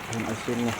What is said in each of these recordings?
ikan asinnya.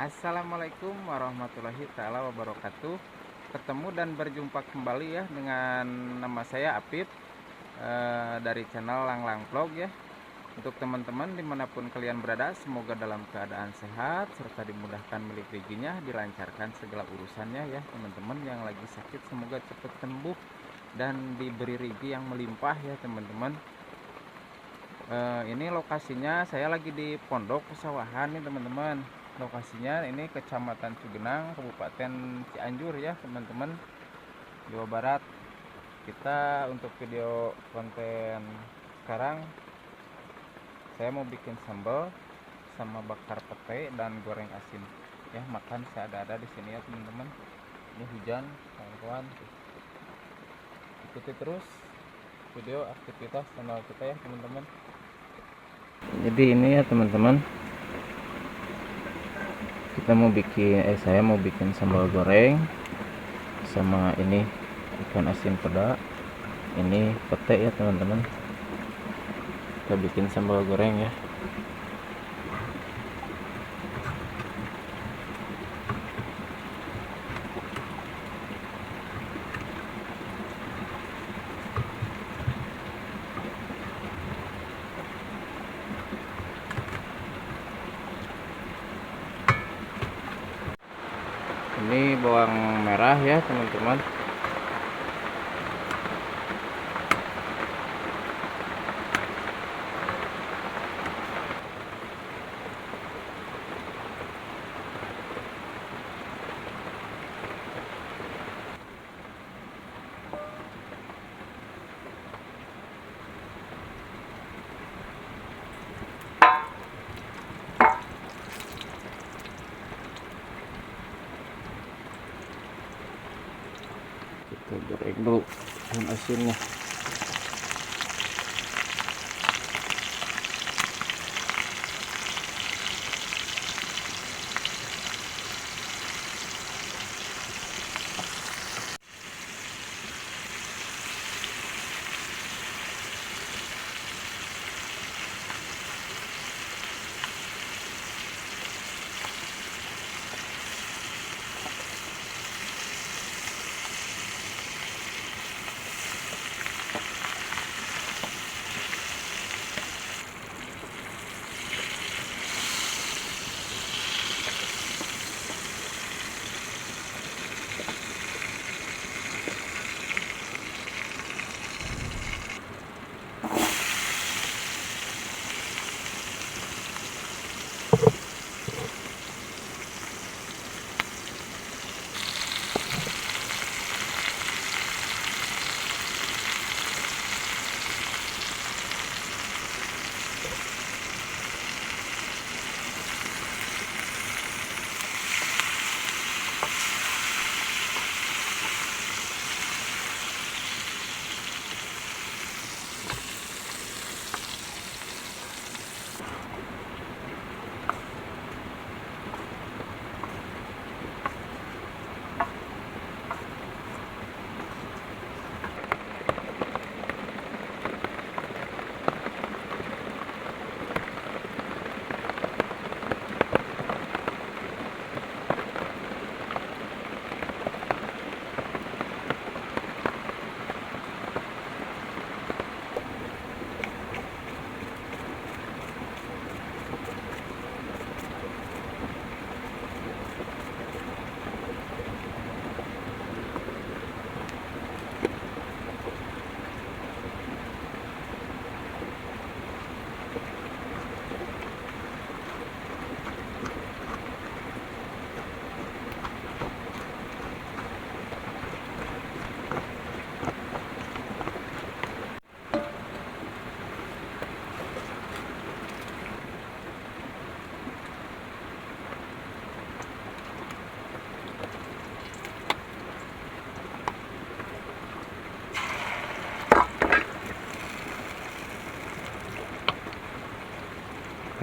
Assalamualaikum warahmatullahi taala wabarakatuh. Ketemu dan berjumpa kembali ya dengan nama saya Apip dari channel Langlang Vlog ya. Untuk teman-teman dimanapun kalian berada, semoga dalam keadaan sehat serta dimudahkan milik rezekinya, dilancarkan segala urusannya ya. Teman-teman yang lagi sakit semoga cepat sembuh dan diberi rezeki yang melimpah ya teman-teman. Ini lokasinya saya lagi di Pondok Pesawahan nih teman-teman. Lokasinya ini Kecamatan Cugenang, Kabupaten Cianjur ya teman-teman, Jawa Barat. Kita untuk video konten sekarang saya mau bikin sambal sama bakar pete dan goreng asin ya, makan seadanya di sini ya teman-teman. Ini hujan kawan-kawan, ikuti terus video aktivitas channel kita ya teman-teman. Jadi ini ya teman-teman, saya mau bikin sambal goreng sama ini ikan asin peda, ini pete ya teman-teman. Kita bikin sambal goreng ya. Ini bawang merah ya teman-teman. Kita goreng dulu ikan asinnya.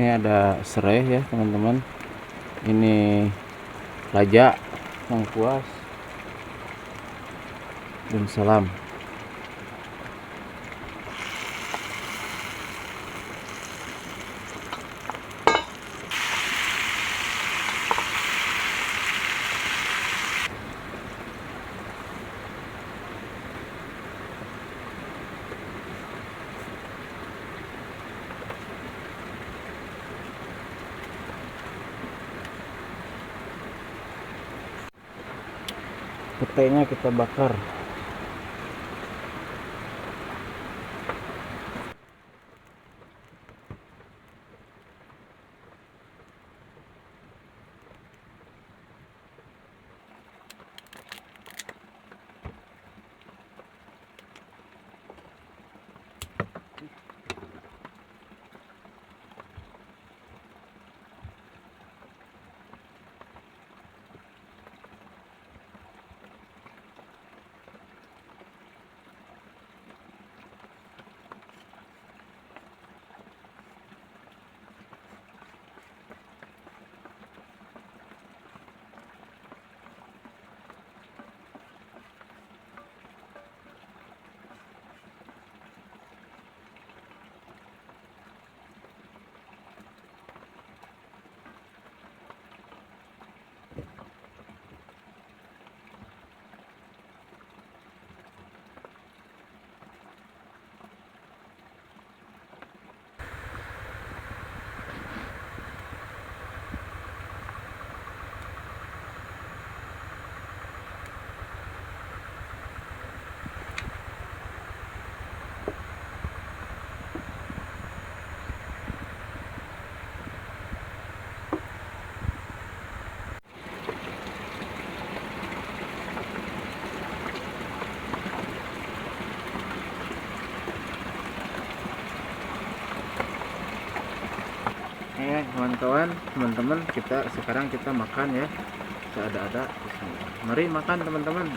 Ini ada serai ya teman-teman. Ini raja, lengkuas, dan salam. Petainya kita bakar. Kawan-kawan, teman-teman, sekarang kita makan ya. Seada-ada. Mari makan teman-teman.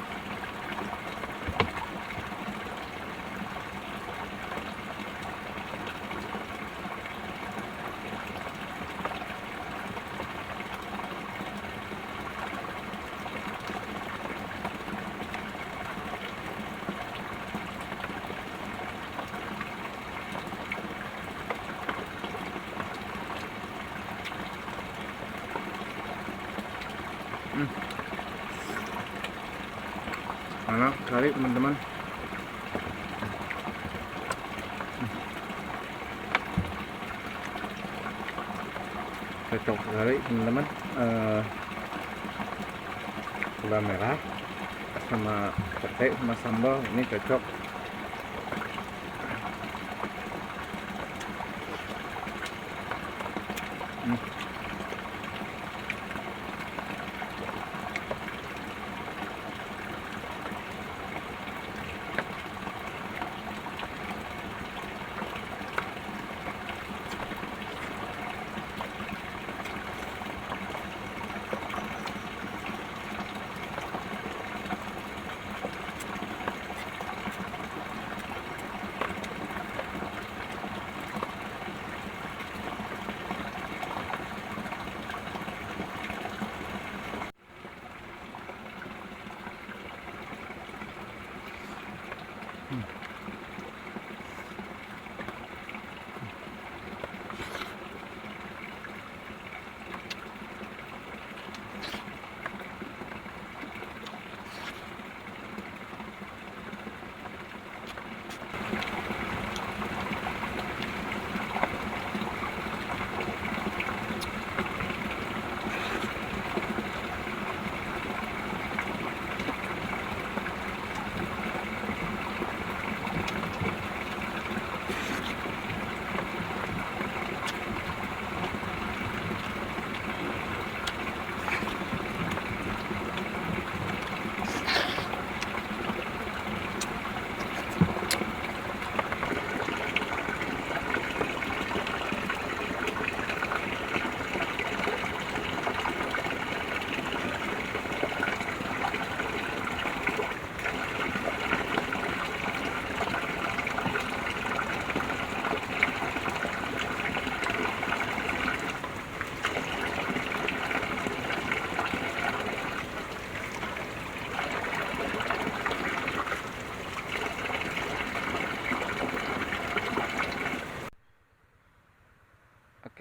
Enak sekali teman-teman. Cocok sekali teman-teman. Gula merah sama petai sama sambal ini cocok.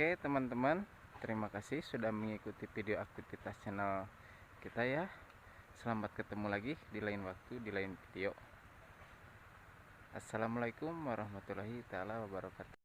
Oke teman-teman, terima kasih sudah mengikuti video aktivitas channel kita ya. Selamat ketemu lagi di lain waktu, di lain video. Assalamualaikum warahmatullahi taala wabarakatuh.